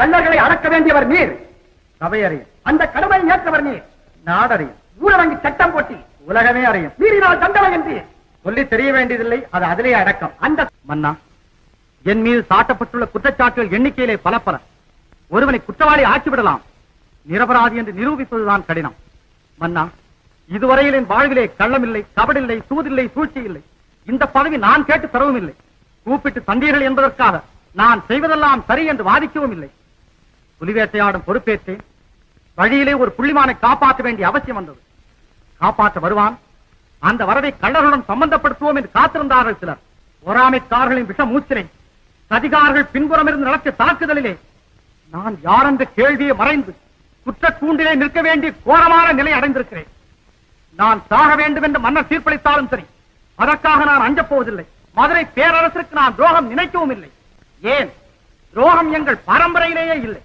கள்ளர்களை அடக்க வேண்டியவர் நீர், சபை அறியும். அந்த கடமை ஏற்றவர் நீர், நாடறியும். ஊரடங்கு சட்டம் போட்டி உலகமே அறியும். மீறினால் தண்டனை என்று சொல்லி தெரிய வேண்டியதில்லை, அது அதிலே அடக்கம். அந்த மன்னா, என் மீது சாட்டப்பட்டுள்ள குற்றச்சாட்டுகள் எண்ணிக்கையிலே பல. ஒருவனை குற்றவாளி ஆக்கிவிடலாம், நிரபராதி என்று நிரூபிப்பதுதான் கடினம். மன்னா, இதுவரையில் என் வாழ்விலே கள்ளமில்லை, கபடில்லை, சூதில்லை, சூழ்ச்சி இல்லை. இந்த பதவி நான் கேட்டு தரவும் இல்லை. கூப்பிட்டு தந்தீர்கள் என்பதற்காக நான் செய்வதெல்லாம் சரி என்று வாதிக்கவும் இல்லை. புலிவேட்டையாடும் பொறுப்பேற்றேன். வழியிலே ஒரு புள்ளிமானை காப்பாற்ற வேண்டிய அவசியம் வந்தது. காப்பாற்ற வருவான், அந்த வரவை கள்ளர்களுடன் சம்பந்தப்படுத்துவோம் என்று காத்திருந்தார்கள் சிலர். பொறாமைக்காரர்களின் விஷ மூச்சிலே, சதிகாரர்கள் பின்புறமிருந்து நடத்திய தாக்குதலிலே நான் யாரென்ற கேள்வியை மறைந்து குற்ற கூண்டிலே நிற்க வேண்டிய கோரமான நிலை அடைந்திருக்கிறேன். நான் சாக வேண்டும் என்று மன்னர் தீர்ப்பளித்தாலும் சரி, அதற்காக நான் அஞ்சப் போவதில்லை. மதுரை பேரரசிற்கு நான் துரோகம் நினைக்கவும் இல்லை. ஏன், துரோகம் எங்கள் பரம்பரையிலேயே இல்லை.